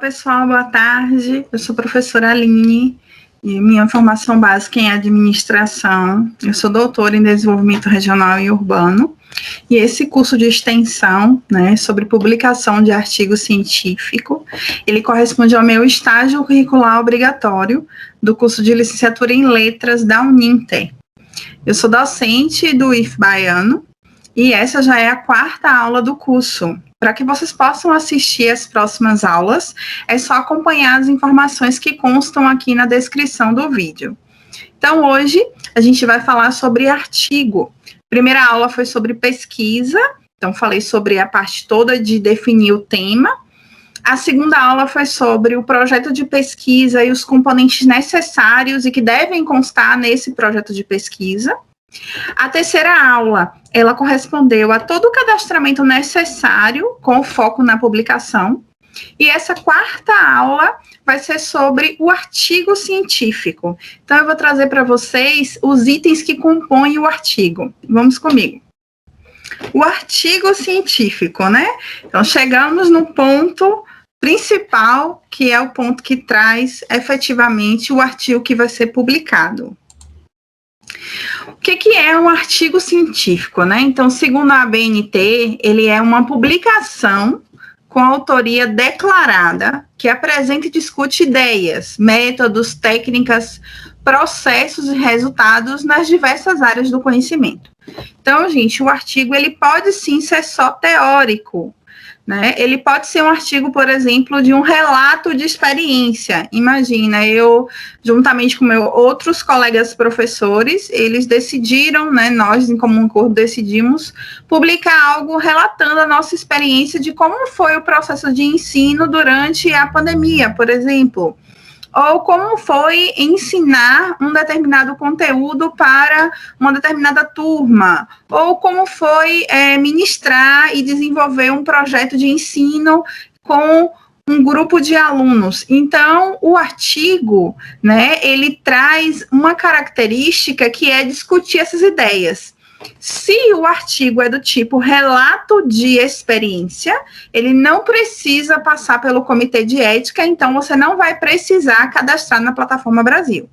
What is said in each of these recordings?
pessoal, boa tarde. Eu sou a professora Aline e minha formação básica é em administração. Eu sou doutora em desenvolvimento regional e urbano. E esse curso de extensão, né, sobre publicação de artigo científico, ele corresponde ao meu estágio curricular obrigatório do curso de licenciatura em letras da Uninter. Eu sou docente do IF Baiano e essa já é a 4ª aula do curso. Para que vocês possam assistir as próximas aulas, é só acompanhar as informações que constam aqui na descrição do vídeo. Então, hoje, a gente vai falar sobre artigo. A primeira aula foi sobre pesquisa, então falei sobre a parte toda de definir o tema. A segunda aula foi sobre o projeto de pesquisa e os componentes necessários e que devem constar nesse projeto de pesquisa. A terceira aula, ela correspondeu a todo o cadastramento necessário com foco na publicação. E essa 4ª aula vai ser sobre o artigo científico. Então, eu vou trazer para vocês os itens que compõem o artigo. Vamos comigo. O artigo científico, né? Então, chegamos no ponto principal, que é o ponto que traz efetivamente o artigo que vai ser publicado. O que é um artigo científico, né? Então, segundo a ABNT, ele é uma publicação com autoria declarada que apresenta e discute ideias, métodos, técnicas, processos e resultados nas diversas áreas do conhecimento. Então, gente, o artigo ele pode sim ser só teórico, né? Ele pode ser um artigo, por exemplo, de um relato de experiência. Imagina, eu, juntamente com meus outros colegas professores, eles decidiram, né, nós em comum acordo decidimos publicar algo relatando a nossa experiência de como foi o processo de ensino durante a pandemia, por exemplo. Ou como foi ensinar um determinado conteúdo para uma determinada turma, ou como foi ministrar e desenvolver um projeto de ensino com um grupo de alunos. Então, o artigo, né, ele traz uma característica que é discutir essas ideias. Se o artigo é do tipo relato de experiência, ele não precisa passar pelo comitê de ética, então você não vai precisar cadastrar na Plataforma Brasil.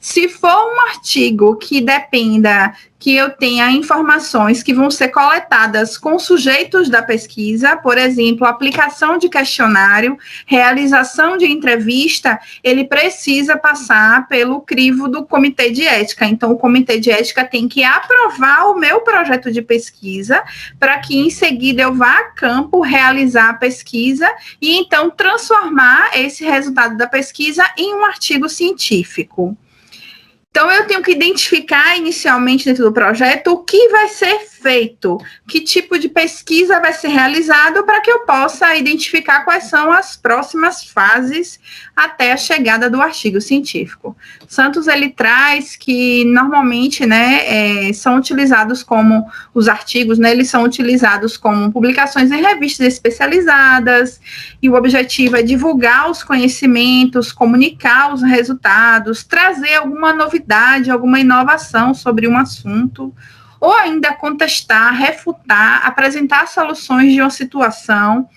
Se for um artigo que dependa que eu tenha informações que vão ser coletadas com sujeitos da pesquisa, por exemplo, aplicação de questionário, realização de entrevista, ele precisa passar pelo crivo do Comitê de Ética. Então, o Comitê de Ética tem que aprovar o meu projeto de pesquisa para que, em seguida, eu vá a campo realizar a pesquisa e, então, transformar esse resultado da pesquisa em um artigo científico. Então, eu tenho que identificar inicialmente dentro do projeto o que vai ser feito, que tipo de pesquisa vai ser realizado para que eu possa identificar quais são as próximas fases até a chegada do artigo científico. Santos, ele traz que normalmente, né, são utilizados como, os artigos, né, eles são utilizados como publicações em revistas especializadas, e o objetivo é divulgar os conhecimentos, comunicar os resultados, trazer alguma novidade, alguma inovação sobre um assunto, ou ainda contestar, refutar, apresentar soluções de uma situação.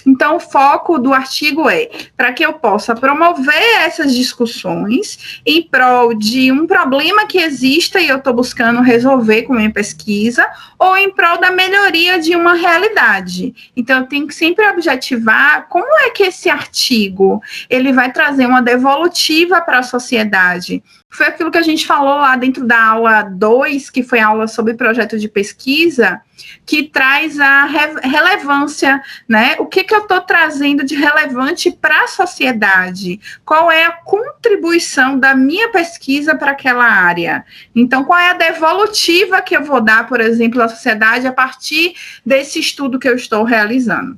Então, o foco do artigo é para que eu possa promover essas discussões em prol de um problema que exista e eu estou buscando resolver com a minha pesquisa, ou em prol da melhoria de uma realidade. Então, eu tenho que sempre objetivar como é que esse artigo ele vai trazer uma devolutiva para a sociedade. Foi aquilo que a gente falou lá dentro da aula 2, que foi a aula sobre projeto de pesquisa, que traz a relevância, né? O que eu estou trazendo de relevante para a sociedade? Qual é a contribuição da minha pesquisa para aquela área? Então, qual é a devolutiva que eu vou dar, por exemplo, à sociedade a partir desse estudo que eu estou realizando?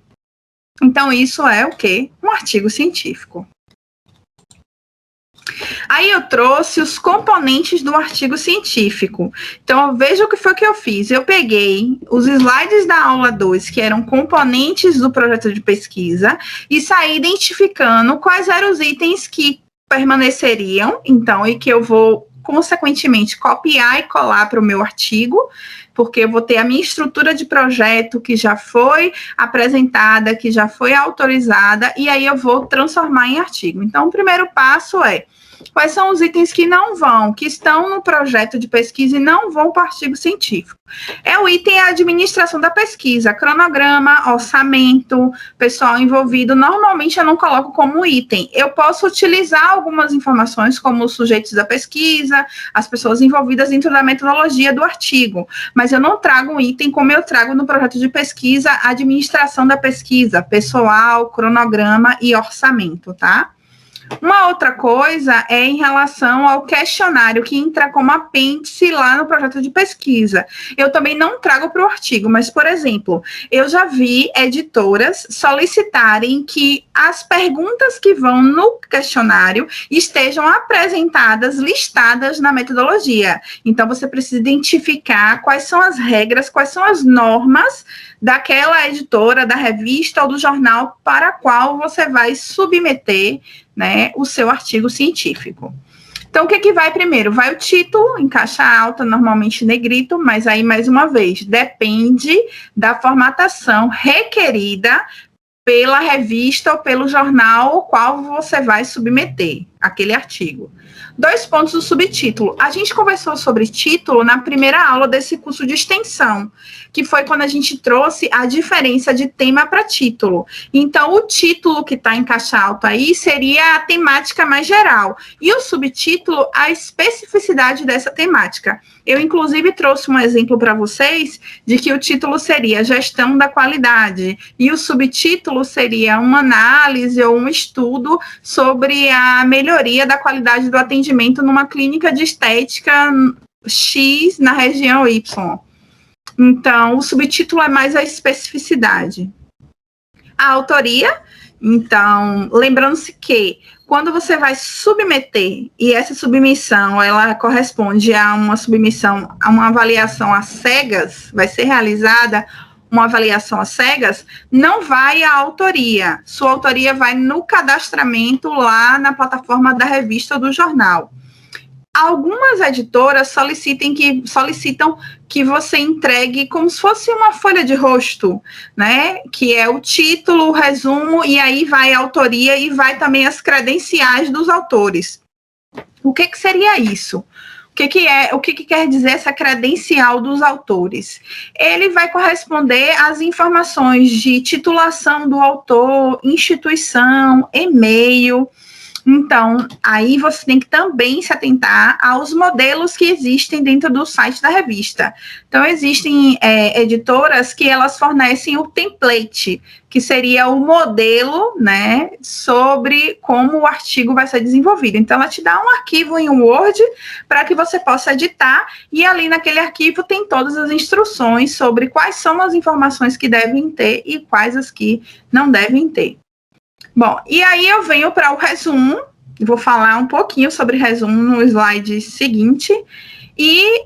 Então, isso é o quê? Um artigo científico. Aí eu trouxe os componentes do artigo científico. Então, veja o que foi que eu fiz. Eu peguei os slides da aula 2, que eram componentes do projeto de pesquisa, e saí identificando quais eram os itens que permaneceriam, então, e que eu vou, consequentemente, copiar e colar para o meu artigo, porque eu vou ter a minha estrutura de projeto que já foi apresentada, que já foi autorizada, e aí eu vou transformar em artigo. Então, o primeiro passo é quais são os itens que não vão, que estão no projeto de pesquisa e não vão para o artigo científico. É o item administração da pesquisa, cronograma, orçamento, pessoal envolvido. Normalmente eu não coloco como item. Eu posso utilizar algumas informações, como os sujeitos da pesquisa, as pessoas envolvidas dentro da metodologia do artigo, mas eu não trago um item como eu trago no projeto de pesquisa, administração da pesquisa, pessoal, cronograma e orçamento, tá? Uma outra coisa é em relação ao questionário que entra como apêndice lá no projeto de pesquisa. Eu também não trago para o artigo, mas, por exemplo, eu já vi editoras solicitarem que as perguntas que vão no questionário estejam apresentadas, listadas na metodologia. Então, você precisa identificar quais são as regras, quais são as normas daquela editora, da revista ou do jornal para a qual você vai submeter, né, o seu artigo científico. Então, o que vai primeiro? Vai o título, em caixa alta, normalmente negrito, mas aí, mais uma vez, depende da formatação requerida pela revista ou pelo jornal ao qual você vai submeter aquele artigo. 2 pontos do subtítulo. A gente conversou sobre título na primeira aula desse curso de extensão, que foi quando a gente trouxe a diferença de tema para título. Então, o título que está em caixa alta aí seria a temática mais geral, e o subtítulo, a especificidade dessa temática. Eu, inclusive, trouxe um exemplo para vocês de que o título seria Gestão da Qualidade, e o subtítulo seria uma análise ou um estudo sobre a melhoria da qualidade do atendimento numa clínica de estética X na região Y. Então, o subtítulo é mais a especificidade. A autoria, então, lembrando-se que quando você vai submeter, e essa submissão, ela corresponde a uma submissão, a uma avaliação às cegas, vai ser realizada uma avaliação às cegas, não vai a autoria. Sua autoria vai no cadastramento lá na plataforma da revista ou do jornal. Algumas editoras solicitam que você entregue como se fosse uma folha de rosto, né? Que é o título, o resumo, e aí vai a autoria e vai também as credenciais dos autores. O que seria isso? O que quer dizer essa credencial dos autores? Ele vai corresponder às informações de titulação do autor, instituição, e-mail. Então, aí você tem que também se atentar aos modelos que existem dentro do site da revista. Então, existem editoras que elas fornecem o template, que seria o modelo, né, sobre como o artigo vai ser desenvolvido. Então, ela te dá um arquivo em Word para que você possa editar, e ali naquele arquivo tem todas as instruções sobre quais são as informações que devem ter e quais as que não devem ter. Bom, e aí eu venho para o resumo, vou falar um pouquinho sobre resumo no slide seguinte, e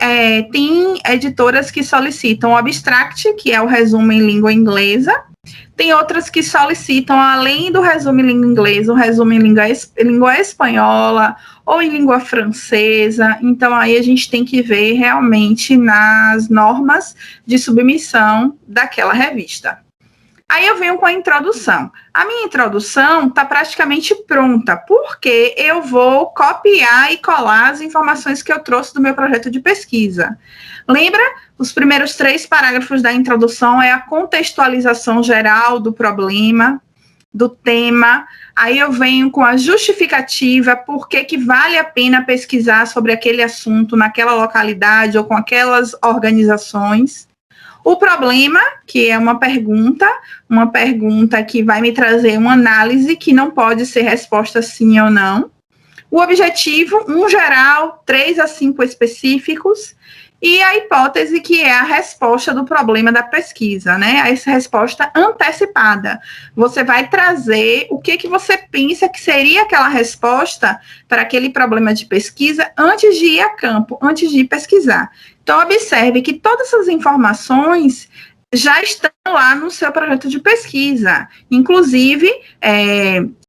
tem editoras que solicitam o abstract, que é o resumo em língua inglesa, tem outras que solicitam, além do resumo em língua inglesa, o resumo em língua espanhola ou em língua francesa. Então, aí a gente tem que ver realmente nas normas de submissão daquela revista. Aí eu venho com a introdução. A minha introdução está praticamente pronta, porque eu vou copiar e colar as informações que eu trouxe do meu projeto de pesquisa. Lembra? Os primeiros 3 parágrafos da introdução é a contextualização geral do problema, do tema. Aí eu venho com a justificativa, por que vale a pena pesquisar sobre aquele assunto naquela localidade ou com aquelas organizações. O problema, que é uma pergunta que vai me trazer uma análise que não pode ser resposta sim ou não. O objetivo, um geral, 3 a 5 específicos. E a hipótese, que é a resposta do problema da pesquisa, né? Essa resposta antecipada. Você vai trazer o que você pensa que seria aquela resposta para aquele problema de pesquisa antes de ir a campo, antes de ir pesquisar. Então, observe que todas essas informações já estão lá no seu projeto de pesquisa. Inclusive,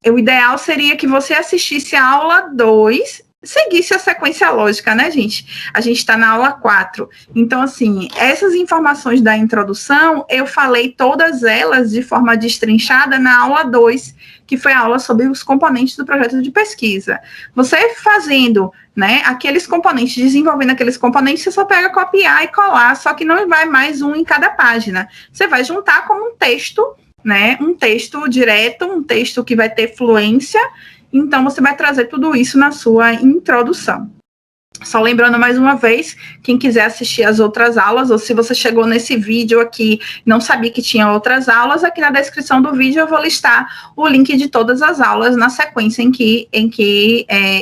o ideal seria que você assistisse a aula 2 seguisse a sequência lógica, né, gente? A gente está na aula 4. Então, assim, essas informações da introdução, eu falei todas elas de forma destrinchada na aula 2, que foi a aula sobre os componentes do projeto de pesquisa. Você fazendo, né, aqueles componentes, desenvolvendo aqueles componentes, você só pega copiar e colar, só que não vai mais um em cada página. Você vai juntar como um texto, né, um texto direto, um texto que vai ter fluência. Então, você vai trazer tudo isso na sua introdução. Só lembrando mais uma vez, quem quiser assistir as outras aulas, ou se você chegou nesse vídeo aqui e não sabia que tinha outras aulas, aqui na descrição do vídeo eu vou listar o link de todas as aulas na sequência em que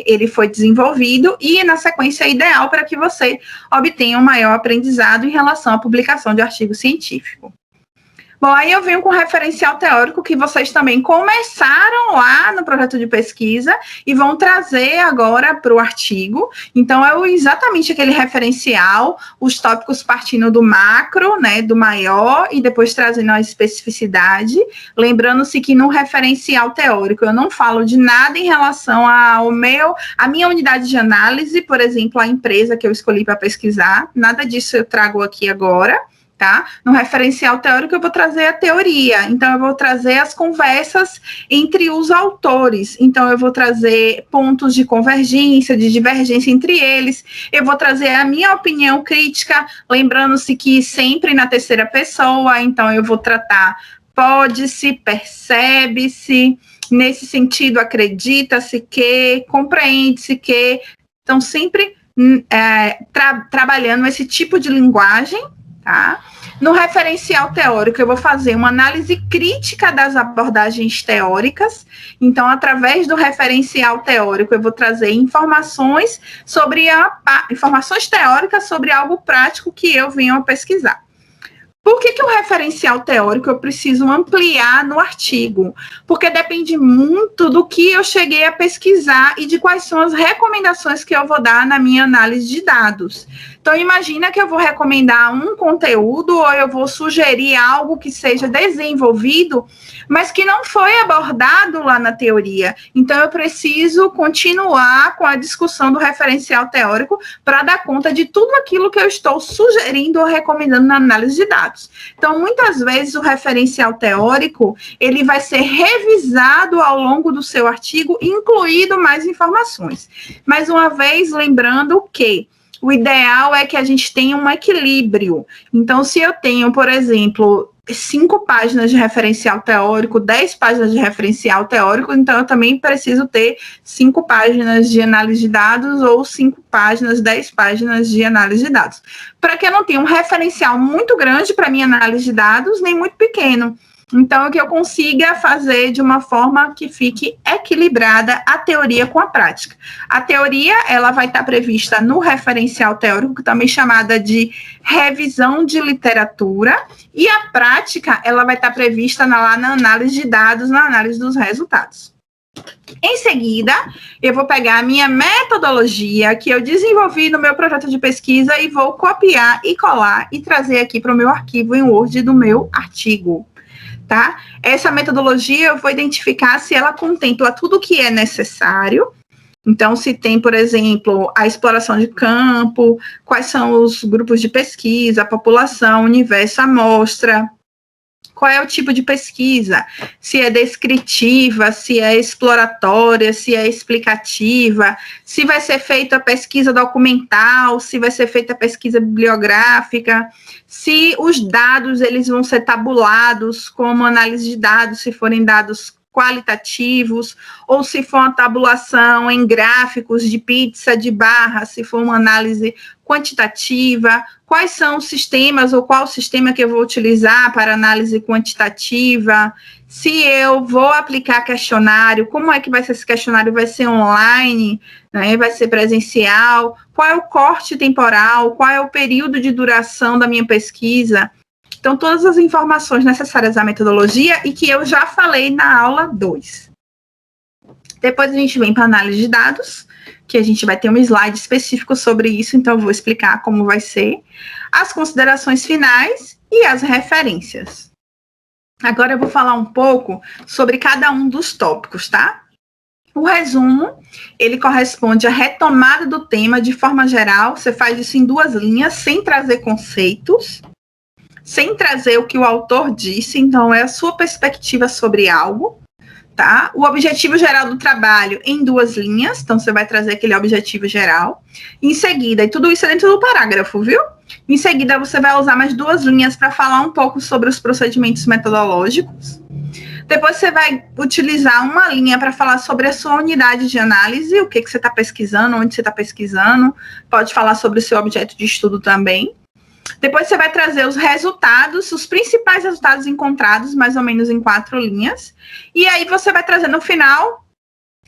ele foi desenvolvido e na sequência ideal para que você obtenha um maior aprendizado em relação à publicação de artigo científico. Bom, aí eu venho com o referencial teórico que vocês também começaram lá no projeto de pesquisa e vão trazer agora para o artigo. Então, é exatamente aquele referencial, os tópicos partindo do macro, né, do maior, e depois trazendo a especificidade. Lembrando-se que no referencial teórico eu não falo de nada em relação à minha unidade de análise, por exemplo, a empresa que eu escolhi para pesquisar. Nada disso eu trago aqui agora. Tá? No referencial teórico eu vou trazer a teoria, então eu vou trazer as conversas entre os autores, então eu vou trazer pontos de convergência, de divergência entre eles, eu vou trazer a minha opinião crítica, lembrando-se que sempre na terceira pessoa, então eu vou tratar pode-se, percebe-se, nesse sentido acredita-se que, compreende-se que, então sempre trabalhando esse tipo de linguagem. Tá? No referencial teórico, eu vou fazer uma análise crítica das abordagens teóricas. Então, através do referencial teórico, eu vou trazer informações teóricas sobre algo prático que eu venho a pesquisar. Por que o referencial teórico eu preciso ampliar no artigo? Porque depende muito do que eu cheguei a pesquisar e de quais são as recomendações que eu vou dar na minha análise de dados. Então, imagina que eu vou recomendar um conteúdo ou eu vou sugerir algo que seja desenvolvido, mas que não foi abordado lá na teoria. Então, eu preciso continuar com a discussão do referencial teórico para dar conta de tudo aquilo que eu estou sugerindo ou recomendando na análise de dados. Então, muitas vezes, o referencial teórico, ele vai ser revisado ao longo do seu artigo, incluído mais informações. Mais uma vez, lembrando que o ideal é que a gente tenha um equilíbrio. Então, se eu tenho, por exemplo, 5 páginas de referencial teórico, 10 páginas de referencial teórico, então eu também preciso ter 5 páginas de análise de dados ou 5 páginas, 10 páginas de análise de dados. Para que eu não tenha um referencial muito grande para minha análise de dados, nem muito pequeno. Então, que eu consiga fazer de uma forma que fique equilibrada a teoria com a prática. A teoria, ela vai estar prevista no referencial teórico, também chamada de revisão de literatura, e a prática, ela vai estar prevista lá na análise de dados, na análise dos resultados. Em seguida, eu vou pegar a minha metodologia que eu desenvolvi no meu projeto de pesquisa e vou copiar e colar e trazer aqui para o meu arquivo em Word do meu artigo. Tá? Essa metodologia eu vou identificar se ela contempla tudo o que é necessário. Então, se tem, por exemplo, a exploração de campo, quais são os grupos de pesquisa, a população, o universo, a amostra, qual é o tipo de pesquisa, se é descritiva, se é exploratória, se é explicativa, se vai ser feita a pesquisa documental, se vai ser feita a pesquisa bibliográfica, se os dados eles vão ser tabulados como análise de dados, se forem dados qualitativos, ou se for uma tabulação em gráficos de pizza, de barra, se for uma análise quantitativa, quais são os sistemas ou qual sistema que eu vou utilizar para análise quantitativa, se eu vou aplicar questionário, como é que vai ser esse questionário, vai ser online, né, vai ser presencial, qual é o corte temporal, qual é o período de duração da minha pesquisa. Então, todas as informações necessárias à metodologia e que eu já falei na aula 2. Depois a gente vem para a análise de dados, que a gente vai ter um slide específico sobre isso, então eu vou explicar como vai ser, as considerações finais e as referências. Agora eu vou falar um pouco sobre cada um dos tópicos, tá? O resumo, ele corresponde à retomada do tema de forma geral. Você faz isso em 2 linhas, sem trazer conceitos, sem trazer o que o autor disse. Então, é a sua perspectiva sobre algo, tá? O objetivo geral do trabalho em 2 linhas. Então, você vai trazer aquele objetivo geral. Em seguida, e tudo isso é dentro do parágrafo, viu? Em seguida, você vai usar mais 2 linhas para falar um pouco sobre os procedimentos metodológicos. Depois você vai utilizar 1 linha para falar sobre a sua unidade de análise, o que você está pesquisando, onde você está pesquisando, pode falar sobre o seu objeto de estudo também. Depois você vai trazer os resultados, os principais resultados encontrados, mais ou menos em 4 linhas. E aí você vai trazer no final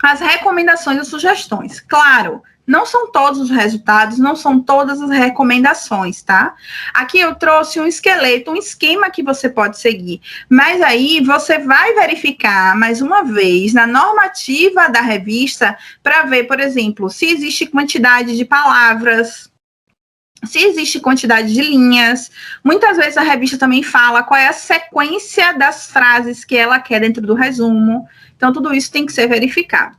as recomendações e sugestões. Claro, não são todos os resultados, não são todas as recomendações, tá? Aqui eu trouxe um esqueleto, um esquema que você pode seguir. Mas aí você vai verificar, mais uma vez, na normativa da revista, para ver, por exemplo, se existe quantidade de palavras, se existe quantidade de linhas. Muitas vezes a revista também fala qual é a sequência das frases que ela quer dentro do resumo. Então, tudo isso tem que ser verificado.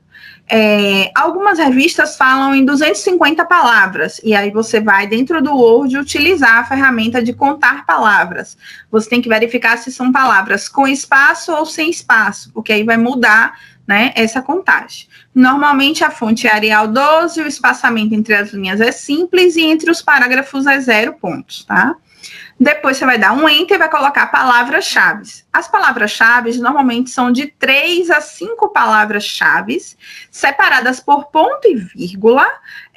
Algumas revistas falam em 250 palavras, e aí você vai dentro do Word utilizar a ferramenta de contar palavras. Você tem que verificar se são palavras com espaço ou sem espaço, porque aí vai mudar, né, essa contagem. Normalmente a fonte é Arial 12, o espaçamento entre as linhas é simples e entre os parágrafos é 0 pontos, tá? Depois você vai dar um Enter e vai colocar palavras-chave. As palavras-chave normalmente são de 3 a 5 palavras-chave, separadas por ponto e vírgula,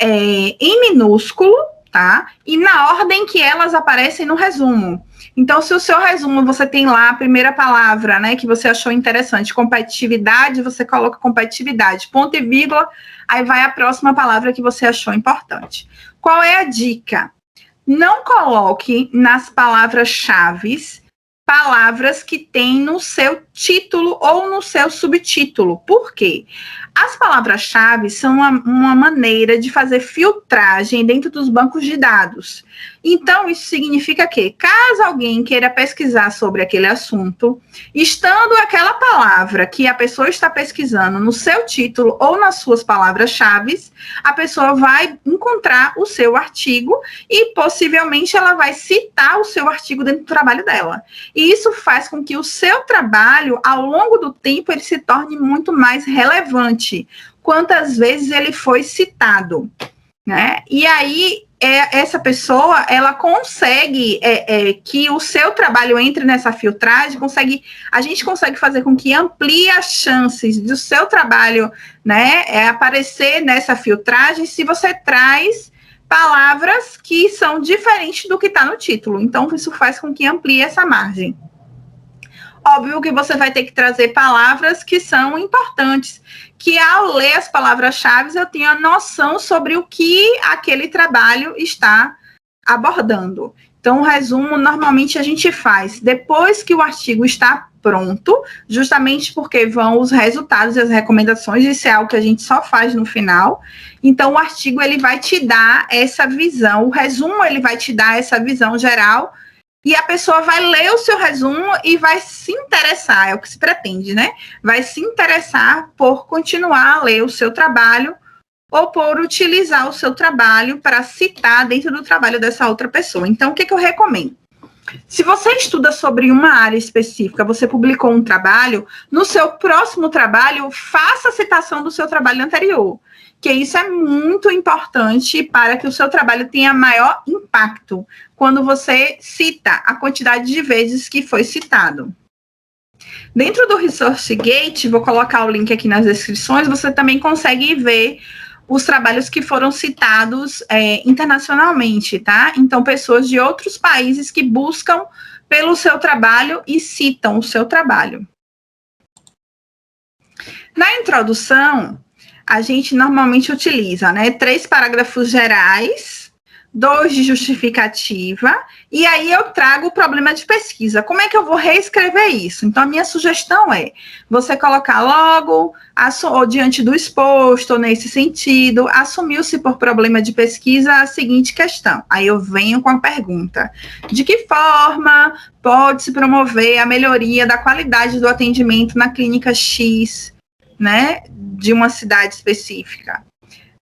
em minúsculo, tá? E na ordem que elas aparecem no resumo. Então, se o seu resumo você tem lá a primeira palavra, né, que você achou interessante, competitividade, você coloca competitividade, ponto e vírgula, aí vai a próxima palavra que você achou importante. Qual é a dica? Não coloque nas palavras-chave palavras que tem no seu título ou no seu subtítulo. Por quê? As palavras-chave são uma maneira de fazer filtragem dentro dos bancos de dados. Então, isso significa que, caso alguém queira pesquisar sobre aquele assunto, estando aquela palavra que a pessoa está pesquisando no seu título ou nas suas palavras-chave, a pessoa vai encontrar o seu artigo e, possivelmente, ela vai citar o seu artigo dentro do trabalho dela. E isso faz com que o seu trabalho, ao longo do tempo, ele se torne muito mais relevante. Quantas vezes ele foi citado, né? E aí, essa pessoa, ela consegue que o seu trabalho entre nessa filtragem, a gente consegue fazer com que amplie as chances do seu trabalho, né, aparecer nessa filtragem se você traz palavras que são diferentes do que está no título. Então, isso faz com que amplie essa margem. Óbvio que você vai ter que trazer palavras que são importantes, que ao ler as palavras-chave eu tenho a noção sobre o que aquele trabalho está abordando. Então, o resumo, normalmente, a gente faz depois que o artigo está pronto, justamente porque vão os resultados e as recomendações, isso é algo que a gente só faz no final. Então, o artigo, ele vai te dar essa visão, o resumo, ele vai te dar essa visão geral, e a pessoa vai ler o seu resumo e vai se interessar, é o que se pretende, né? Vai se interessar por continuar a ler o seu trabalho ou por utilizar o seu trabalho para citar dentro do trabalho dessa outra pessoa. Então, o que eu recomendo? Se você estuda sobre uma área específica, você publicou um trabalho, no seu próximo trabalho, faça a citação do seu trabalho anterior, que isso é muito importante para que o seu trabalho tenha maior impacto quando você cita a quantidade de vezes que foi citado. Dentro do ResourceGate, vou colocar o link aqui nas descrições, você também consegue ver os trabalhos que foram citados internacionalmente, tá? Então, pessoas de outros países que buscam pelo seu trabalho e citam o seu trabalho. Na introdução, a gente normalmente utiliza, né, 3 parágrafos gerais, 2 de justificativa, e aí eu trago o problema de pesquisa. Como é que eu vou reescrever isso? Então, a minha sugestão é você colocar logo, ou diante do exposto, ou nesse sentido, assumiu-se por problema de pesquisa a seguinte questão. Aí eu venho com a pergunta: de que forma pode-se promover a melhoria da qualidade do atendimento na clínica X, né, de uma cidade específica.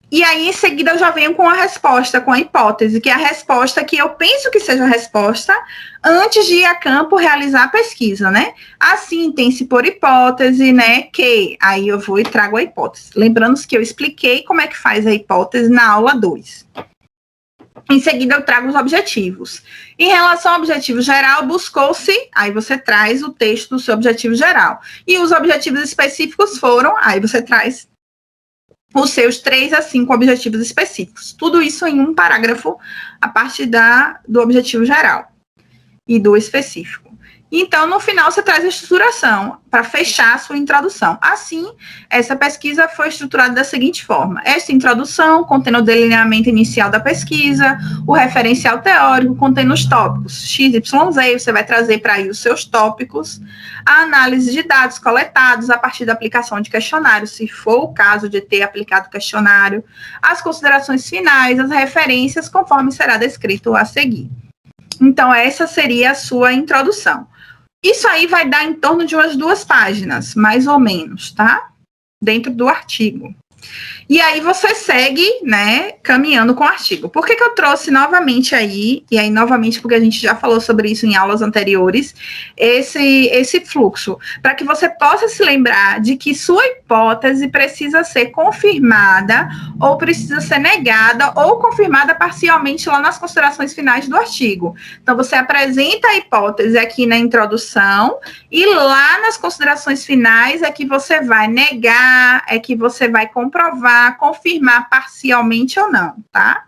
E aí, em seguida, eu já venho com a resposta, com a hipótese, que é a resposta que eu penso que seja a resposta antes de ir a campo realizar a pesquisa, né? Assim, tem-se por hipótese, né, que aí eu vou e trago a hipótese. Lembrando que eu expliquei como é que faz a hipótese na aula 2. Em seguida, eu trago os objetivos. Em relação ao objetivo geral, buscou-se, aí você traz o texto do seu objetivo geral. E os objetivos específicos foram, aí você traz os seus 3 a 5 objetivos específicos. Tudo isso em um parágrafo a partir do objetivo geral e do específico. Então, no final, você traz a estruturação para fechar a sua introdução. Assim, essa pesquisa foi estruturada da seguinte forma. Esta introdução contendo o delineamento inicial da pesquisa, o referencial teórico contendo os tópicos X, Y, Z, você vai trazer para aí os seus tópicos, a análise de dados coletados a partir da aplicação de questionário, se for o caso de ter aplicado questionário, as considerações finais, as referências, conforme será descrito a seguir. Então, essa seria a sua introdução. Isso aí vai dar em torno de umas 2 páginas, mais ou menos, tá? Dentro do artigo. E aí você segue, né, caminhando com o artigo. Por que eu trouxe novamente aí, e aí novamente porque a gente já falou sobre isso em aulas anteriores, esse fluxo, para que você possa se lembrar de que sua hipótese precisa ser confirmada ou precisa ser negada ou confirmada parcialmente lá nas considerações finais do artigo. Então, você apresenta a hipótese aqui na introdução e lá nas considerações finais é que você vai negar, é que você vai comprovar, confirmar parcialmente ou não, tá?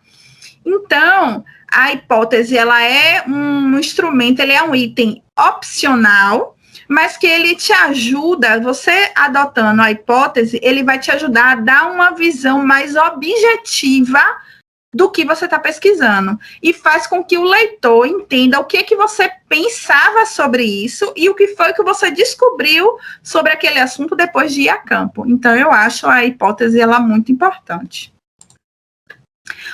Então, a hipótese, ela é um instrumento, ele é um item opcional, mas que ele te ajuda, você adotando a hipótese, ele vai te ajudar a dar uma visão mais objetiva do que você está pesquisando e faz com que o leitor entenda o que você pensava sobre isso e o que foi que você descobriu sobre aquele assunto depois de ir a campo. Então, eu acho a hipótese ela muito importante.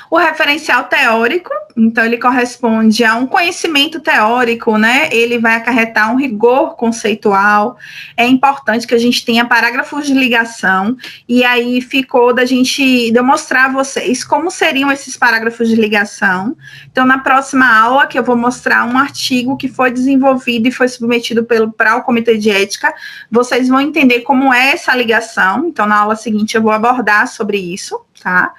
O referencial teórico, então ele corresponde a um conhecimento teórico, né? Ele vai acarretar um rigor conceitual. É importante que a gente tenha parágrafos de ligação, e aí ficou de eu mostrar a vocês como seriam esses parágrafos de ligação. Então, na próxima aula, que eu vou mostrar um artigo que foi desenvolvido e foi submetido para o Comitê de Ética, vocês vão entender como é essa ligação. Então, na aula seguinte, eu vou abordar sobre isso, tá?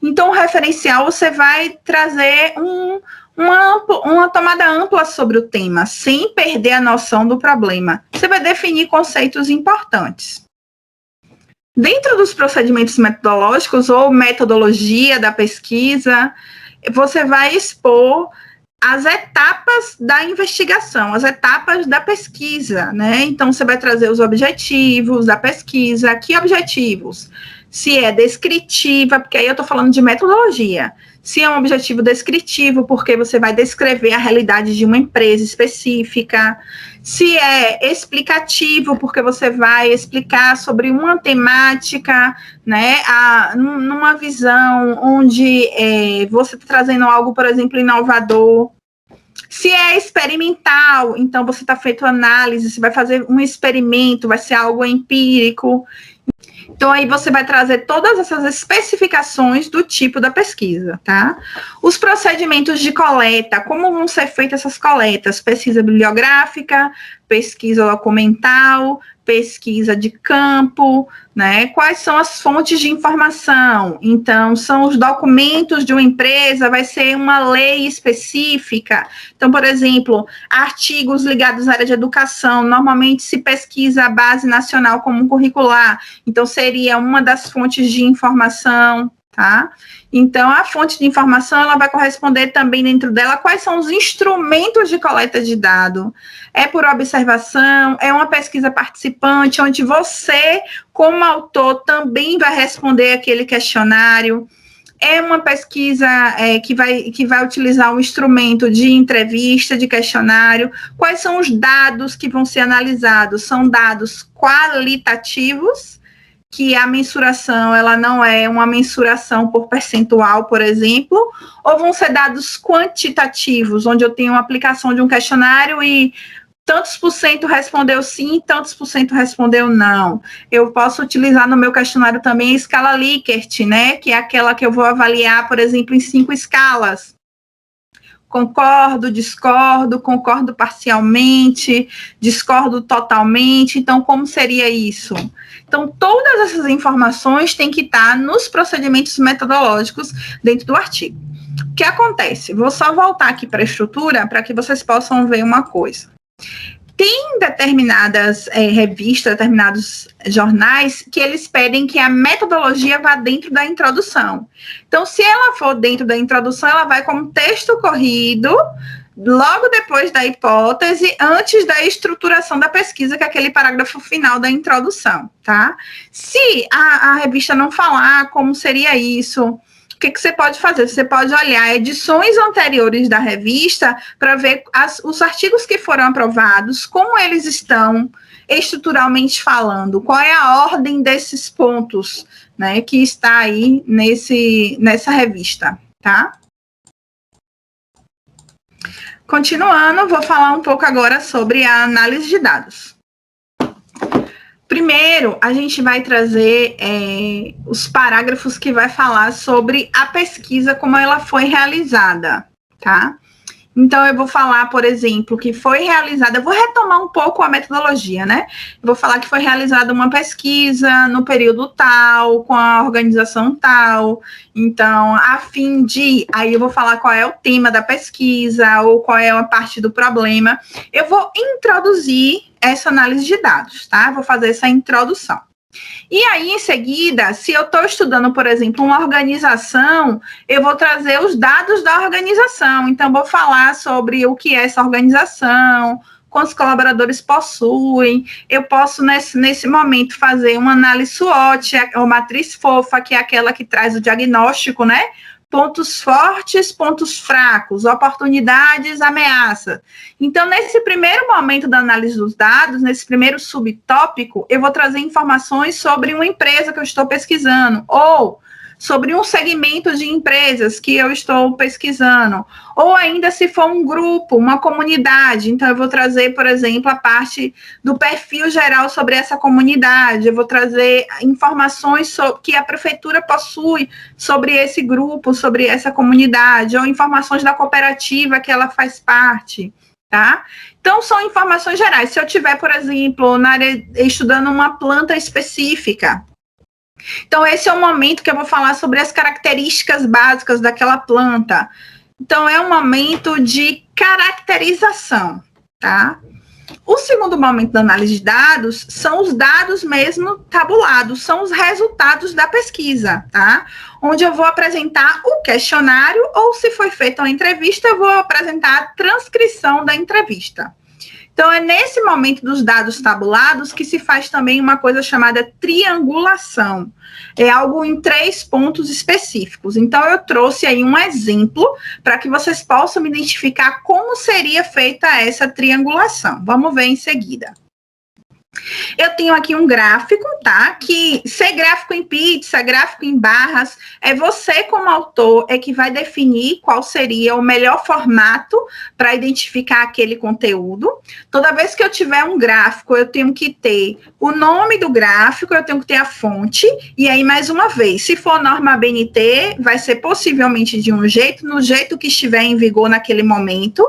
Então, o referencial, você vai trazer uma tomada ampla sobre o tema, sem perder a noção do problema. Você vai definir conceitos importantes. Dentro dos procedimentos metodológicos ou metodologia da pesquisa, você vai expor as etapas da investigação, as etapas da pesquisa, né? Então, você vai trazer os objetivos da pesquisa. Que objetivos? Se é descritiva, porque aí eu estou falando de metodologia. Se é um objetivo descritivo, porque você vai descrever a realidade de uma empresa específica. Se é explicativo, porque você vai explicar sobre uma temática, né, numa visão onde você está trazendo algo, por exemplo, inovador. Se é experimental, então você está feito análise, você vai fazer um experimento, vai ser algo empírico. Então, aí você vai trazer todas essas especificações do tipo da pesquisa, tá? Os procedimentos de coleta, como vão ser feitas essas coletas? Pesquisa bibliográfica, pesquisa documental, pesquisa de campo, né? Quais são as fontes de informação? Então, são os documentos de uma empresa, vai ser uma lei específica. Então, por exemplo, artigos ligados à área de educação, normalmente se pesquisa a base nacional comum curricular, então seria uma das fontes de informação, tá? Então, a fonte de informação, ela vai corresponder também dentro dela quais são os instrumentos de coleta de dado. É por observação, é uma pesquisa participante, onde você, como autor, também vai responder aquele questionário. É uma pesquisa que vai utilizar um instrumento de entrevista, de questionário. Quais são os dados que vão ser analisados? São dados qualitativos, que a mensuração, ela não é uma mensuração por percentual, por exemplo, ou vão ser dados quantitativos, onde eu tenho uma aplicação de um questionário e tantos por cento respondeu sim, tantos por cento respondeu não. Eu posso utilizar no meu questionário também a escala Likert, né? Que é aquela que eu vou avaliar, por exemplo, em 5 escalas. Concordo, discordo, concordo parcialmente, discordo totalmente. Então, como seria isso? Então, todas essas informações têm que estar nos procedimentos metodológicos dentro do artigo. O que acontece? Vou só voltar aqui para a estrutura para que vocês possam ver uma coisa. Tem determinadas revistas, determinados jornais que eles pedem que a metodologia vá dentro da introdução. Então, se ela for dentro da introdução, ela vai como texto corrido, logo depois da hipótese, antes da estruturação da pesquisa, que é aquele parágrafo final da introdução, tá? Se a revista não falar como seria isso, o que você pode fazer? Você pode olhar edições anteriores da revista para ver os artigos que foram aprovados, como eles estão estruturalmente falando, qual é a ordem desses pontos, né, que está aí nessa revista, tá? Continuando, vou falar um pouco agora sobre a análise de dados. Primeiro, a gente vai trazer os parágrafos que vai falar sobre a pesquisa, como ela foi realizada, tá? Então, eu vou falar, por exemplo, que foi realizada, eu vou retomar um pouco a metodologia, né? Eu vou falar que foi realizada uma pesquisa no período tal, com a organização tal, então, a fim de, aí eu vou falar qual é o tema da pesquisa, ou qual é a parte do problema. Eu vou introduzir essa análise de dados, tá? Vou fazer essa introdução. E aí, em seguida, se eu estou estudando, por exemplo, uma organização, eu vou trazer os dados da organização. Então, vou falar sobre o que é essa organização, quantos colaboradores possuem. Eu posso, nesse momento, fazer uma análise SWOT, ou matriz fofa, que é aquela que traz o diagnóstico, né? Pontos fortes, pontos fracos, oportunidades, ameaças. Então, nesse primeiro momento da análise dos dados, nesse primeiro subtópico, eu vou trazer informações sobre uma empresa que eu estou pesquisando, ou sobre um segmento de empresas que eu estou pesquisando, ou ainda se for um grupo, uma comunidade. Então, eu vou trazer, por exemplo, a parte do perfil geral sobre essa comunidade, eu vou trazer informações que a prefeitura possui sobre esse grupo, sobre essa comunidade, ou informações da cooperativa que ela faz parte, tá? Então, são informações gerais. Se eu tiver, por exemplo, na área estudando uma planta específica, então, esse é o momento que eu vou falar sobre as características básicas daquela planta. Então, é um momento de caracterização, tá? O segundo momento da análise de dados são os dados mesmo tabulados, são os resultados da pesquisa, tá? Onde eu vou apresentar o questionário, ou se foi feita uma entrevista, eu vou apresentar a transcrição da entrevista. Então, é nesse momento dos dados tabulados que se faz também uma coisa chamada triangulação. É algo em 3 pontos específicos. Então, eu trouxe aí um exemplo para que vocês possam identificar como seria feita essa triangulação. Vamos ver em seguida. Eu tenho aqui um gráfico, tá? Que ser gráfico em pizza, gráfico em barras, é você como autor é que vai definir qual seria o melhor formato para identificar aquele conteúdo. Toda vez que eu tiver um gráfico, eu tenho que ter o nome do gráfico, eu tenho que ter a fonte, e aí, mais uma vez, se for norma ABNT, vai ser possivelmente de um jeito, no jeito que estiver em vigor naquele momento.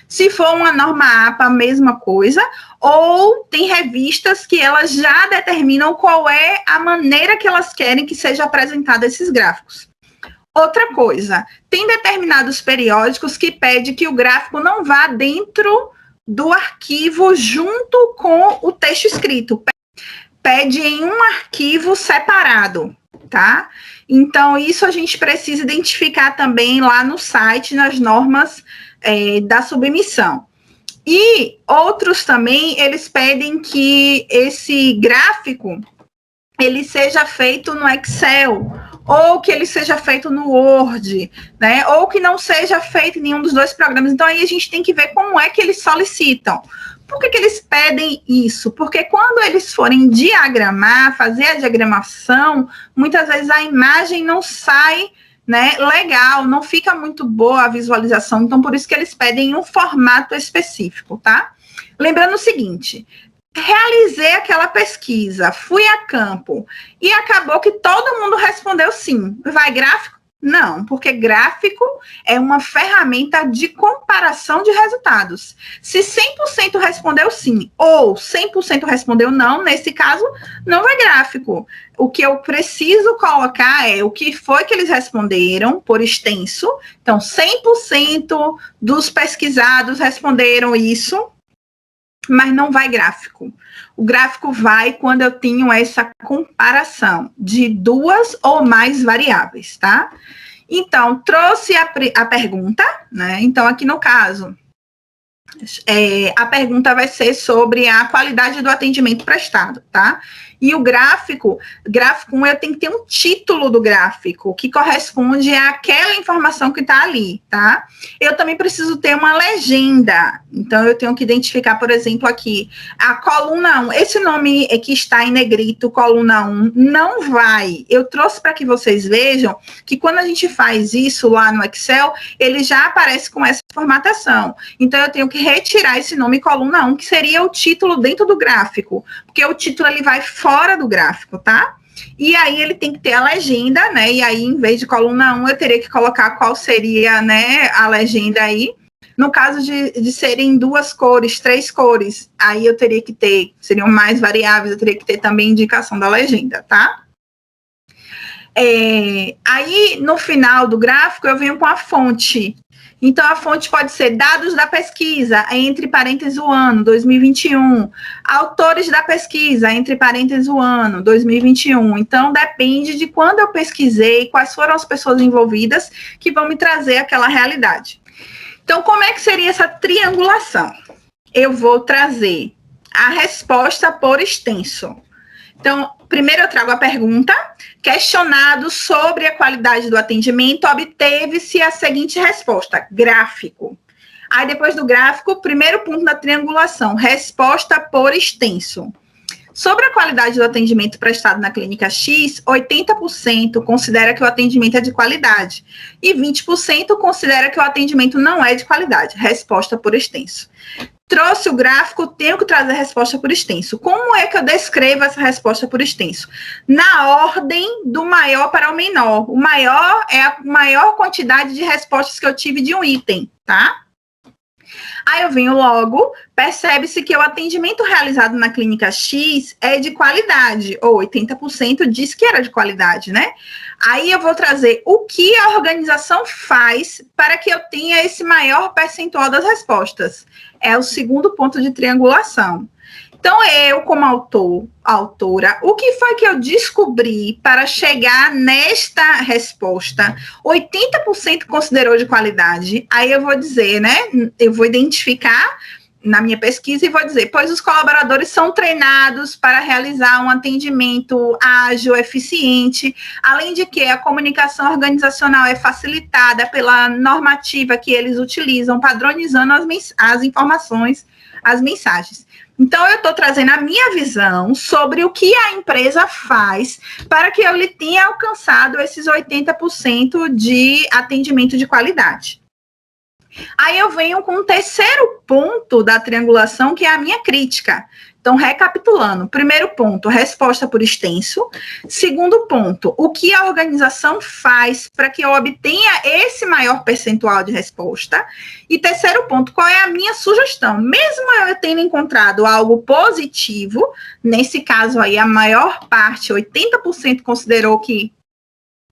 Se for uma norma APA, a mesma coisa, ou tem revistas que elas já determinam qual é a maneira que elas querem que seja apresentado esses gráficos. Outra coisa, tem determinados periódicos que pedem que o gráfico não vá dentro do arquivo junto com o texto escrito. Pede em um arquivo separado, tá? Então, isso a gente precisa identificar também lá no site, nas normas da submissão. E outros também, eles pedem que esse gráfico, ele seja feito no Excel, ou que ele seja feito no Word, né? Ou que não seja feito em nenhum dos 2 programas. Então, aí a gente tem que ver como é que eles solicitam. Por que eles pedem isso? Porque quando eles forem diagramar, fazer a diagramação, muitas vezes a imagem não sai, né, legal, não fica muito boa a visualização. Então, por isso que eles pedem um formato específico, tá? Lembrando o seguinte, realizei aquela pesquisa, fui a campo e acabou que todo mundo respondeu sim. Vai gráfico? Não, porque gráfico é uma ferramenta de comparação de resultados. Se 100% respondeu sim ou 100% respondeu não, nesse caso, não vai gráfico. O que eu preciso colocar é o que foi que eles responderam por extenso. Então, 100% dos pesquisados responderam isso, mas não vai gráfico. O gráfico vai quando eu tenho essa comparação de duas ou mais variáveis, tá? Então, trouxe a pergunta, né? Então, aqui no caso, a pergunta vai ser sobre a qualidade do atendimento prestado, tá? E o gráfico 1, eu tenho que ter um título do gráfico, que corresponde àquela informação que está ali, tá? Eu também preciso ter uma legenda. Então, eu tenho que identificar, por exemplo, aqui, a coluna 1. Esse nome que está em negrito, coluna 1, não vai. Eu trouxe para que vocês vejam que quando a gente faz isso lá no Excel, ele já aparece com essa formatação. Então, eu tenho que retirar esse nome coluna 1, que seria o título dentro do gráfico, porque o título ele vai fora do gráfico, tá? E aí ele tem que ter a legenda, né? E aí, em vez de coluna 1, eu teria que colocar qual seria, né, a legenda aí. No caso de serem 2 cores, 3 cores, aí eu teria que ter, seriam mais variáveis, eu teria que ter também indicação da legenda, tá? Aí, no final do gráfico, eu venho com a fonte. Então, a fonte pode ser dados da pesquisa, entre parênteses o ano, 2021. Autores da pesquisa, entre parênteses o ano, 2021. Então, depende de quando eu pesquisei, quais foram as pessoas envolvidas que vão me trazer aquela realidade. Então, como é que seria essa triangulação? Eu vou trazer a resposta por extenso. Então, primeiro eu trago a pergunta, questionado sobre a qualidade do atendimento, obteve-se a seguinte resposta, gráfico. Aí, depois do gráfico, primeiro ponto da triangulação, resposta por extenso. Sobre a qualidade do atendimento prestado na clínica X, 80% considera que o atendimento é de qualidade e 20% considera que o atendimento não é de qualidade, resposta por extenso. Trouxe o gráfico, tenho que trazer a resposta por extenso. Como é que eu descrevo essa resposta por extenso? Na ordem do maior para o menor. O maior é a maior quantidade de respostas que eu tive de um item, tá? Aí eu venho logo, percebe-se que o atendimento realizado na clínica X é de qualidade, ou 80% diz que era de qualidade, né? Aí eu vou trazer o que a organização faz para que eu tenha esse maior percentual das respostas. É o segundo ponto de triangulação. Então, eu, como autora, o que foi que eu descobri para chegar nesta resposta? 80% considerou de qualidade. Aí eu vou dizer, né? Eu vou identificar na minha pesquisa e vou dizer, pois os colaboradores são treinados para realizar um atendimento ágil, eficiente, além de que a comunicação organizacional é facilitada pela normativa que eles utilizam, padronizando as informações, as mensagens. Então, eu estou trazendo a minha visão sobre o que a empresa faz para que eu tenha alcançado esses 80% de atendimento de qualidade. Aí eu venho com o terceiro ponto da triangulação, que é a minha crítica. Então, recapitulando, primeiro ponto, resposta por extenso. Segundo ponto, o que a organização faz para que eu obtenha esse maior percentual de resposta. E terceiro ponto, qual é a minha sugestão? Mesmo eu tendo encontrado algo positivo, nesse caso aí, a maior parte, 80% considerou que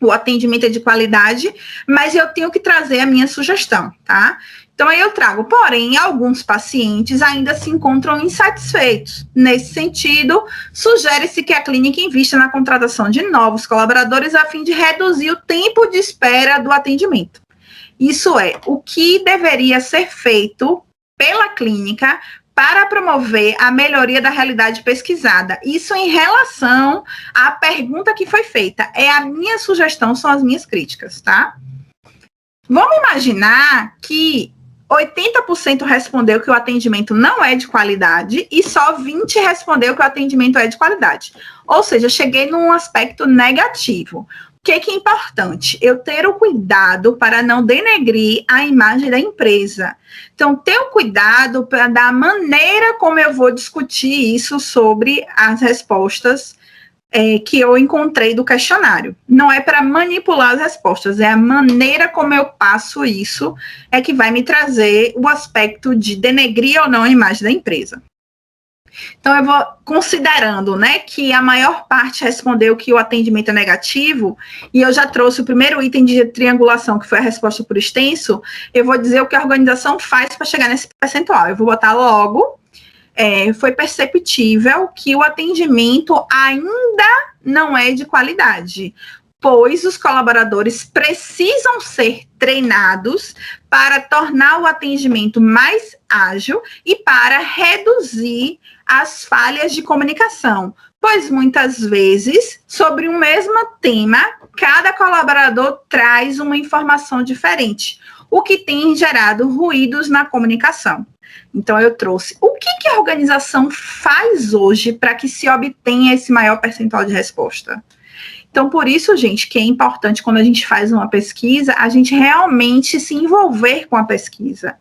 o atendimento é de qualidade, mas eu tenho que trazer a minha sugestão, tá? Então, aí eu trago, porém, alguns pacientes ainda se encontram insatisfeitos. Nesse sentido, sugere-se que a clínica invista na contratação de novos colaboradores a fim de reduzir o tempo de espera do atendimento. Isso é, o que deveria ser feito pela clínica para promover a melhoria da realidade pesquisada. Isso em relação à pergunta que foi feita. É a minha sugestão, são as minhas críticas, tá? Vamos imaginar que 80% respondeu que o atendimento não é de qualidade e só 20% respondeu que o atendimento é de qualidade. Ou seja, eu cheguei num aspecto negativo. que é importante? Eu ter o cuidado para não denegrir a imagem da empresa. Então, ter o cuidado para da maneira como eu vou discutir isso sobre as respostas que eu encontrei do questionário. Não é para manipular as respostas, é a maneira como eu passo isso que vai me trazer o aspecto de denegrir ou não a imagem da empresa. Então, eu vou considerando, né, que a maior parte respondeu que o atendimento é negativo, e eu já trouxe o primeiro item de triangulação, que foi a resposta por extenso, eu vou dizer o que a organização faz para chegar nesse percentual. Eu vou botar logo, foi perceptível que o atendimento ainda não é de qualidade, pois os colaboradores precisam ser treinados para tornar o atendimento mais ágil e para reduzir as falhas de comunicação, pois muitas vezes, sobre um mesmo tema, cada colaborador traz uma informação diferente, o que tem gerado ruídos na comunicação. Então, eu trouxe o que a organização faz hoje para que se obtenha esse maior percentual de resposta. Então, por isso, gente, que é importante quando a gente faz uma pesquisa, a gente realmente se envolver com a pesquisa.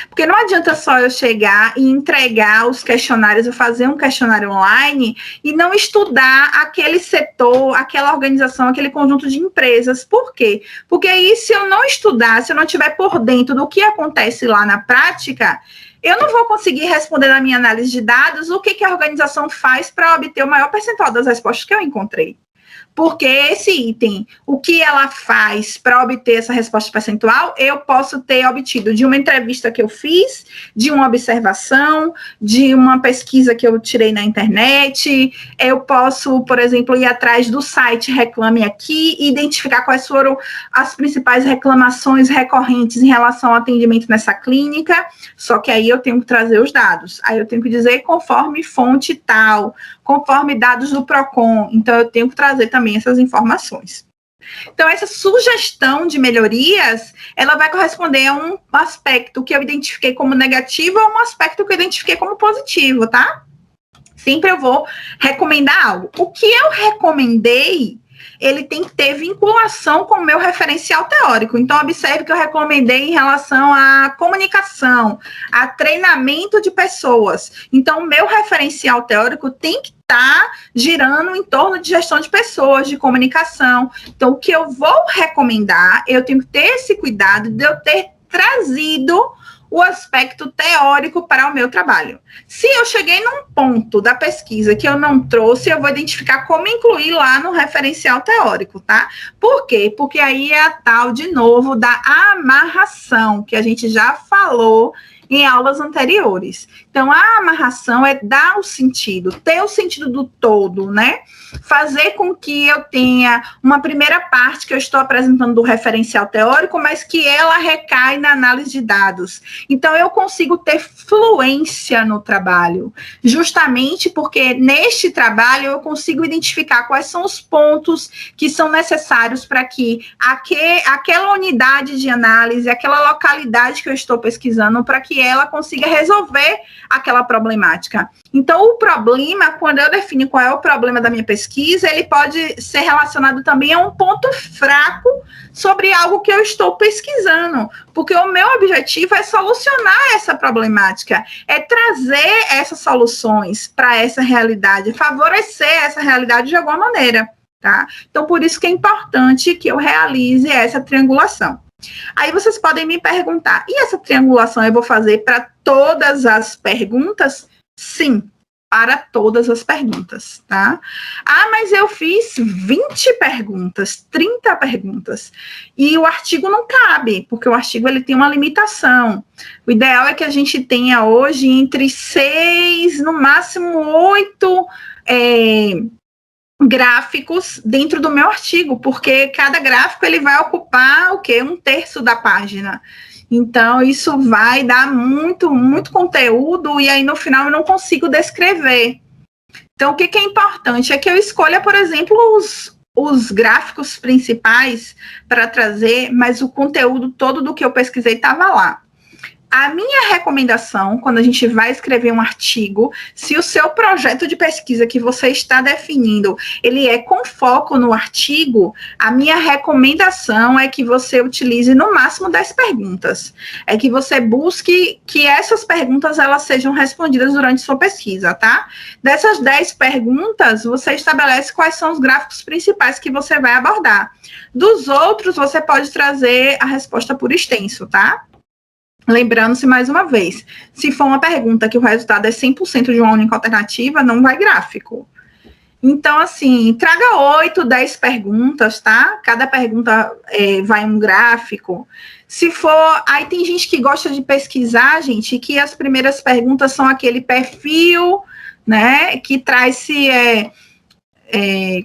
Porque não adianta só eu chegar e entregar os questionários, eu fazer um questionário online e não estudar aquele setor, aquela organização, aquele conjunto de empresas. Por quê? Porque aí, se eu não estudar, se eu não estiver por dentro do que acontece lá na prática, eu não vou conseguir responder na minha análise de dados o que a organização faz para obter o maior percentual das respostas que eu encontrei. Porque esse item, o que ela faz para obter essa resposta percentual, eu posso ter obtido de uma entrevista que eu fiz, de uma observação, de uma pesquisa que eu tirei na internet. Eu posso, por exemplo, ir atrás do site Reclame Aqui e identificar quais foram as principais reclamações recorrentes em relação ao atendimento nessa clínica, só que aí eu tenho que trazer os dados. Aí eu tenho que dizer conforme fonte tal, conforme dados do PROCON. Então, eu tenho que trazer também essas informações. Então, essa sugestão de melhorias, ela vai corresponder a um aspecto que eu identifiquei como negativo ou um aspecto que eu identifiquei como positivo, tá? Sempre eu vou recomendar algo. O que eu recomendei, ele tem que ter vinculação com o meu referencial teórico. Então, observe que eu recomendei em relação à comunicação, a treinamento de pessoas. Então, o meu referencial teórico tem que estar girando em torno de gestão de pessoas, de comunicação. Então, o que eu vou recomendar, eu tenho que ter esse cuidado de eu ter trazido o aspecto teórico para o meu trabalho. Se eu cheguei num ponto da pesquisa que eu não trouxe, eu vou identificar como incluir lá no referencial teórico, tá? Por quê? Porque aí é a tal, de novo, da amarração, que a gente já falou em aulas anteriores. Então, a amarração é dar o sentido, ter o sentido do todo, né? Fazer com que eu tenha uma primeira parte que eu estou apresentando do referencial teórico, mas que ela recai na análise de dados. Então, eu consigo ter fluência no trabalho, justamente porque neste trabalho eu consigo identificar quais são os pontos que são necessários para que aquela unidade de análise, aquela localidade que eu estou pesquisando, para que ela consiga resolver aquela problemática. Então, o problema, quando eu defino qual é o problema da minha pesquisa, ele pode ser relacionado também a um ponto fraco sobre algo que eu estou pesquisando, porque o meu objetivo é solucionar essa problemática, é trazer essas soluções para essa realidade, favorecer essa realidade de alguma maneira, tá? Então, por isso que é importante que eu realize essa triangulação. Aí vocês podem me perguntar, e essa triangulação eu vou fazer para todas as perguntas? Sim, para todas as perguntas, tá? Ah, mas eu fiz 20 perguntas, 30 perguntas, e o artigo não cabe, porque o artigo ele tem uma limitação. O ideal é que a gente tenha hoje entre 6, no máximo 8 gráficos dentro do meu artigo, porque cada gráfico ele vai ocupar o quê? 1/3 da página. Então, isso vai dar muito conteúdo e aí no final eu não consigo descrever. Então, o que é importante é que eu escolha, por exemplo, os gráficos principais para trazer, mas o conteúdo todo do que eu pesquisei estava lá. a minha recomendação, quando a gente vai escrever um artigo, se o seu projeto de pesquisa que você está definindo, ele é com foco no artigo, a minha recomendação é que você utilize no máximo 10 perguntas. É que você busque que essas perguntas elas sejam respondidas durante sua pesquisa, tá? Dessas 10 perguntas, você estabelece quais são os gráficos principais que você vai abordar. Dos outros, você pode trazer a resposta por extenso, tá? Lembrando-se mais uma vez, se for uma pergunta que o resultado é 100% de uma única alternativa, não vai gráfico. Então, assim, traga 8, 10 perguntas, tá? Cada pergunta vai um gráfico. Se for... Aí tem gente que gosta de pesquisar, gente, que as primeiras perguntas são aquele perfil, né? Que traz se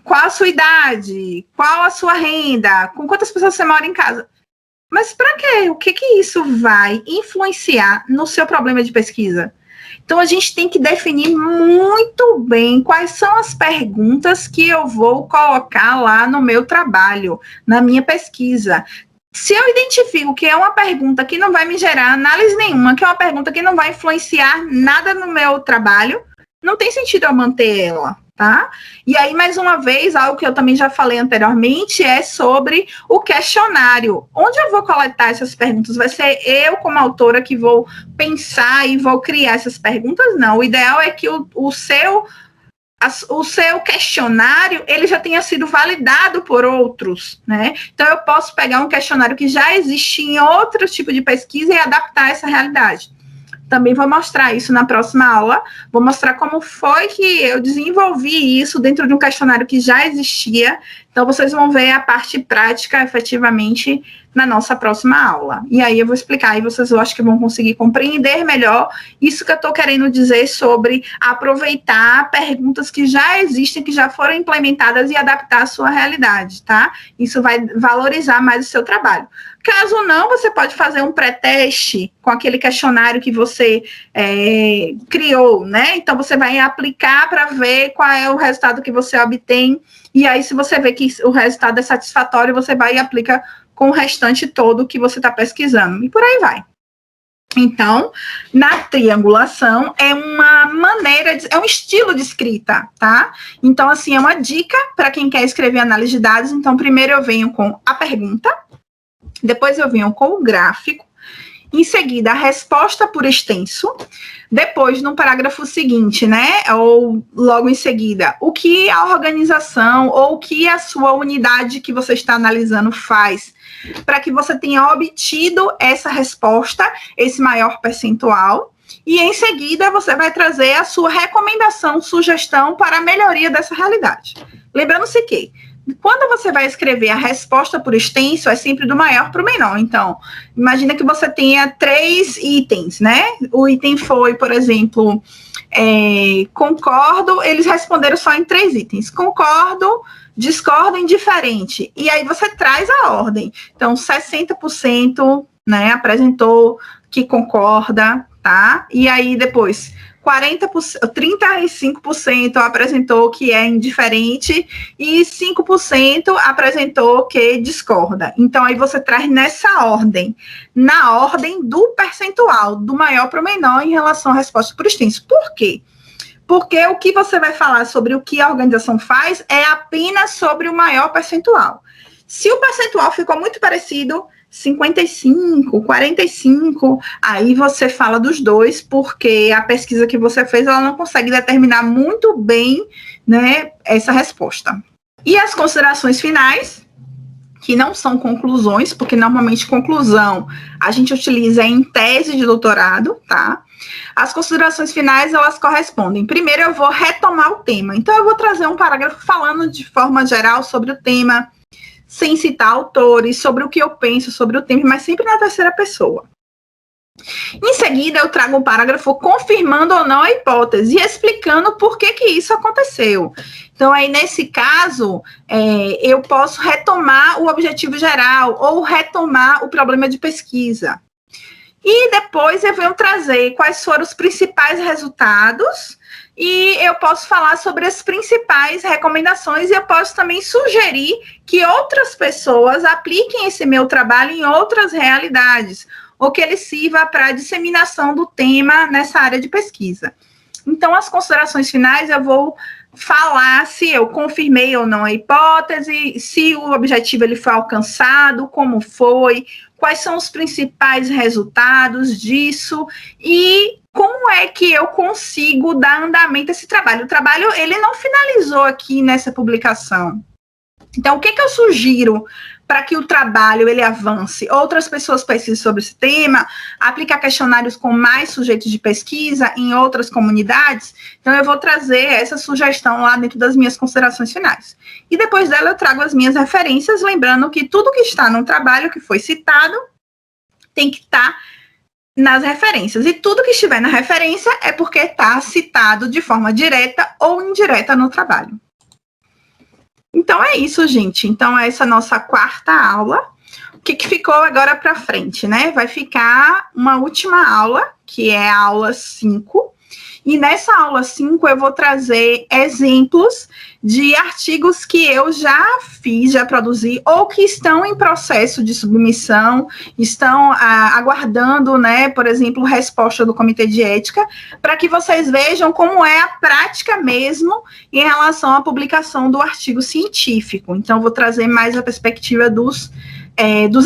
qual a sua idade, qual a sua renda, com quantas pessoas você mora em casa. Mas para quê? O que isso vai influenciar no seu problema de pesquisa? Então, a gente tem que definir muito bem quais são as perguntas que eu vou colocar lá no meu trabalho, na minha pesquisa. Se eu identifico que é uma pergunta que não vai me gerar análise nenhuma, que é uma pergunta que não vai influenciar nada no meu trabalho, não tem sentido eu manter ela. Tá? E aí, mais uma vez, algo que eu também já falei anteriormente é sobre o questionário. Onde eu vou coletar essas perguntas? Vai ser eu, como autora, que vou pensar e vou criar essas perguntas? Não. O ideal é que o seu questionário ele já tenha sido validado por outros, né? Então, eu posso pegar um questionário que já existe em outro tipo de pesquisa e adaptar essa realidade. Também vou mostrar isso na próxima aula, vou mostrar como foi que eu desenvolvi isso dentro de um questionário que já existia, então vocês vão ver a parte prática, efetivamente, na nossa próxima aula. E aí eu vou explicar, e vocês eu acho que vão conseguir compreender melhor isso que eu estou querendo dizer sobre aproveitar perguntas que já existem, que já foram implementadas e adaptar à sua realidade, tá? Isso vai valorizar mais o seu trabalho. Caso não, você pode fazer um pré-teste com aquele questionário que você criou, né? Então, você vai aplicar para ver qual é o resultado que você obtém. E aí, se você vê que o resultado é satisfatório, você vai e aplica com o restante todo que você está pesquisando. E por aí vai. Então, na triangulação, é uma maneira, é um estilo de escrita, tá? Então, assim, é uma dica para quem quer escrever análise de dados. Então, primeiro eu venho com a pergunta, depois eu venho com o gráfico, em seguida a resposta por extenso, depois no parágrafo seguinte, né, ou logo em seguida, o que a organização ou o que a sua unidade que você está analisando faz para que você tenha obtido essa resposta, esse maior percentual, e em seguida você vai trazer a sua recomendação, sugestão para a melhoria dessa realidade. Lembrando-se que quando você vai escrever a resposta por extenso, é sempre do maior para o menor. Então, imagina que você tenha 3 itens, né? O item foi, por exemplo, concordo, eles responderam só em 3 itens. Concordo, discordo, indiferente. E aí você traz a ordem. Então, 60%, né, apresentou que concorda, tá? E aí depois 35% apresentou que é indiferente e 5% apresentou que discorda. Então, aí você traz nessa ordem, na ordem do percentual, do maior para o menor em relação à resposta por extenso. Por quê? Porque o que você vai falar sobre o que a organização faz é apenas sobre o maior percentual. Se o percentual ficou muito parecido, 55, 45, aí você fala dos dois, porque a pesquisa que você fez, ela não consegue determinar muito bem, né, essa resposta. E as considerações finais, que não são conclusões, porque normalmente conclusão a gente utiliza em tese de doutorado, tá? As considerações finais, elas correspondem. Primeiro, eu vou retomar o tema. Então, eu vou trazer um parágrafo falando de forma geral sobre o tema, sem citar autores, sobre o que eu penso sobre o tema, mas sempre na terceira pessoa. Em seguida, eu trago um parágrafo confirmando ou não a hipótese e explicando por que isso aconteceu. Então, aí, nesse caso, eu posso retomar o objetivo geral ou retomar o problema de pesquisa. E depois eu venho trazer quais foram os principais resultados e eu posso falar sobre as principais recomendações e eu posso também sugerir que outras pessoas apliquem esse meu trabalho em outras realidades, ou que ele sirva para a disseminação do tema nessa área de pesquisa. Então, as considerações finais eu vou falar se eu confirmei ou não a hipótese, se o objetivo ele foi alcançado, como foi, quais são os principais resultados disso e como é que eu consigo dar andamento a esse trabalho. O trabalho ele não finalizou aqui nessa publicação. Então, o que eu sugiro para que o trabalho ele avance? Outras pessoas pesquisem sobre esse tema, aplicar questionários com mais sujeitos de pesquisa em outras comunidades. Então, eu vou trazer essa sugestão lá dentro das minhas considerações finais. E depois dela, eu trago as minhas referências, lembrando que tudo que está no trabalho que foi citado tem que estar nas referências. E tudo que estiver na referência é porque está citado de forma direta ou indireta no trabalho. Então, é isso, gente. Então, essa é a nossa quarta aula. O que ficou agora para frente, né? Vai ficar uma última aula, que é a aula 5. E nessa aula 5 eu vou trazer exemplos de artigos que eu já fiz, já produzi, ou que estão em processo de submissão, estão aguardando, né, por exemplo, resposta do Comitê de Ética, para que vocês vejam como é a prática mesmo em relação à publicação do artigo científico. Então, vou trazer mais a perspectiva dos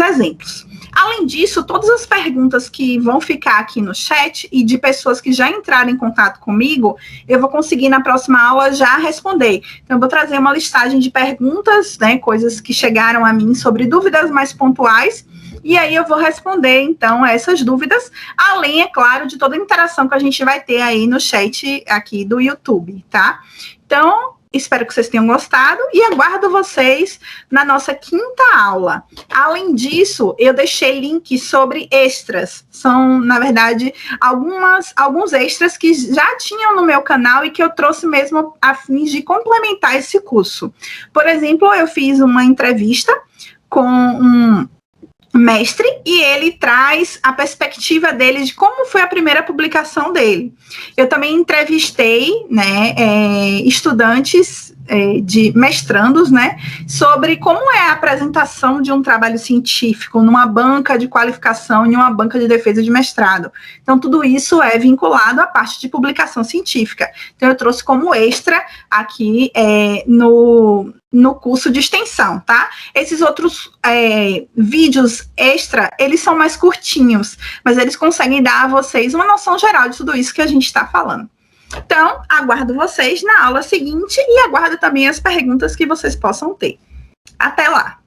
exemplos. Além disso, todas as perguntas que vão ficar aqui no chat e de pessoas que já entraram em contato comigo, eu vou conseguir na próxima aula já responder. Então, eu vou trazer uma listagem de perguntas, né, coisas que chegaram a mim sobre dúvidas mais pontuais, e aí eu vou responder, então, essas dúvidas, além, é claro, de toda a interação que a gente vai ter aí no chat aqui do YouTube, tá? Então, espero que vocês tenham gostado e aguardo vocês na nossa quinta aula. Além disso, eu deixei links sobre extras. São, na verdade, alguns extras que já tinham no meu canal e que eu trouxe mesmo a fim de complementar esse curso. Por exemplo, eu fiz uma entrevista com um mestre e ele traz a perspectiva dele de como foi a primeira publicação dele. Eu também entrevistei, né, estudantes de mestrandos, né, sobre como é a apresentação de um trabalho científico numa banca de qualificação e uma banca de defesa de mestrado. Então, tudo isso é vinculado à parte de publicação científica. Então, eu trouxe como extra aqui no curso de extensão, tá? Esses outros vídeos extra, eles são mais curtinhos, mas eles conseguem dar a vocês uma noção geral de tudo isso que a gente está falando. Então, aguardo vocês na aula seguinte e aguardo também as perguntas que vocês possam ter. Até lá!